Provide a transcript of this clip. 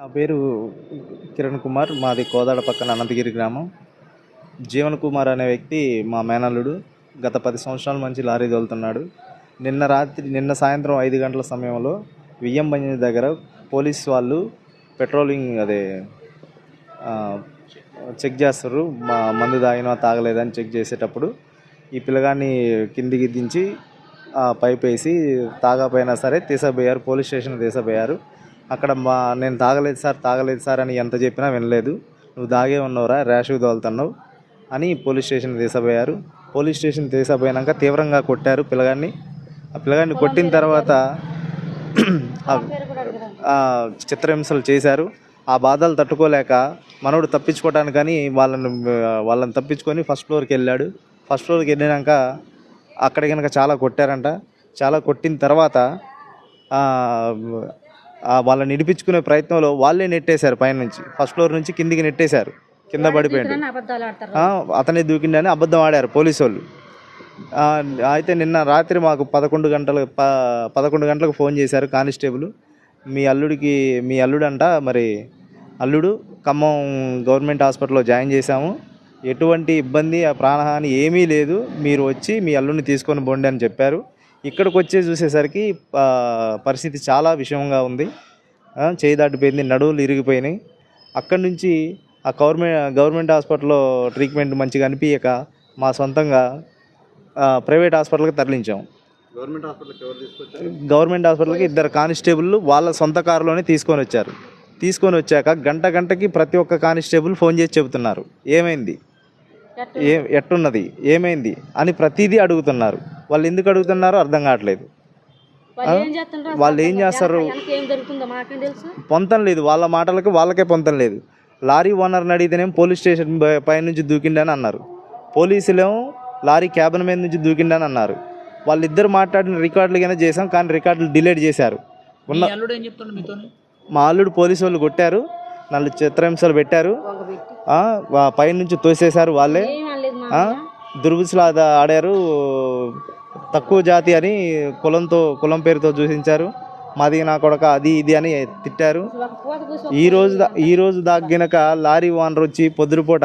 నా పేరు కిరణ్ కుమార్. మాది కోదాడ పక్కన అనంతగిరి గ్రామం. జీవన్ కుమార్ అనే వ్యక్తి మా మేనల్లుడు. గత 10 సంవత్సరాల నుంచి లారీ తోలుతున్నాడు. నిన్న సాయంత్రం 5 గంటల సమయంలో వియ్యం బంజి దగ్గర పోలీస్ వాళ్ళు పెట్రోలింగ్ చెక్ చేస్తారు. మందు తాగినా తాగలేదని చెక్ చేసేటప్పుడు ఈ పిల్లగాన్ని కిందికి దించి పైప్ వేసి తాగపోయినా సరే తీసపోయారు. Police station తీసపోయారు. అక్కడ నేను తాగలేదు సార్ అని ఎంత చెప్పినా వినలేదు. నువ్వు తాగే ఉన్నావురా, ర్యాష్గా తోలుతున్నావు అని పోలీస్ స్టేషన్ తీసపోయారు. పోలీస్ స్టేషన్ తీసపోయాక తీవ్రంగా కొట్టారు పిల్లగాన్ని. ఆ పిల్లగాన్ని కొట్టిన తర్వాత చిత్రహింసలు చేశారు. ఆ బాధలు తట్టుకోలేక మనోడు తప్పించుకోవడానికని వాళ్ళని తప్పించుకొని ఫస్ట్ ఫ్లోర్కి వెళ్ళాడు. ఫస్ట్ ఫ్లోర్కి వెళ్ళినాక అక్కడ కనుక చాలా కొట్టారంట. చాలా కొట్టిన తర్వాత వాళ్ళని ఇడిపించుకునే ప్రయత్నంలో వాళ్ళే నెట్టేశారు. పైనుంచి ఫస్ట్ ఫ్లోర్ నుంచి కిందికి నెట్టేశారు. కింద పడిపోయాడు. అతనే దూకిండని అబద్ధం ఆడారు పోలీసు వాళ్ళు. అయితే నిన్న రాత్రి మాకు 11 గంటలకు ఫోన్ చేశారు కానిస్టేబుల్. మీ అల్లుడంట, మరి అల్లుడు ఖమ్మం గవర్నమెంట్ హాస్పిటల్లో జాయిన్ చేశాము, ఎటువంటి ఇబ్బంది ప్రాణహాని ఏమీ లేదు, మీరు వచ్చి మీ అల్లుడిని తీసుకొని పోండి అని చెప్పారు. ఇక్కడికి వచ్చి చూసేసరికి పరిస్థితి చాలా విషమంగా ఉంది. చేయి దాటిపోయింది, నడువులు ఇరిగిపోయినాయి. అక్కడి నుంచి ఆ గవర్నమెంట్ హాస్పిటల్లో ట్రీట్మెంట్ మంచిగా అనిపించక మా సొంతంగా ప్రైవేట్ హాస్పిటల్కి తరలించాము. గవర్నమెంట్ హాస్పిటల్కి 2 కానిస్టేబుల్ వాళ్ళ సొంత కారులోనే తీసుకొని వచ్చాక గంటకి ప్రతి ఒక్క కానిస్టేబుల్ ఫోన్ చేసి చెబుతున్నారు, ఏమైంది, ఎట్టున్నది, ఏమైంది అని ప్రతిదీ అడుగుతున్నారు. వాళ్ళు ఎందుకు అడుగుతున్నారో అర్థం కావట్లేదు. వాళ్ళు ఏం చేస్తారు, పొంతం లేదు. వాళ్ళ మాటలకు వాళ్ళకే పొంతం లేదు. లారీ ఓనర్ని అడిగితేనేమో పోలీస్ స్టేషన్ పై నుంచి దూకిండని అన్నారు. పోలీసులేమో లారీ క్యాబిన్ మీద నుంచి దూకిండని అన్నారు. వాళ్ళిద్దరు మాట్లాడిన రికార్డులుగానే చేసాం, కానీ రికార్డులు డిలీట్ చేశారు. మా అల్లుడు పోలీసు వాళ్ళు కొట్టారు, 4 చిత్రహింసలు పెట్టారు, పైనుంచి తోసేశారు. వాళ్ళే దుర్విసులాద ఆడారు. తక్కువ జాతి అని కులం పేరుతో దూషించారు. మాది నా కొడక అది ఇది అని తిట్టారు. ఈ రోజు దాగినక లారీ ఓనర్ వచ్చి పొద్దుపూట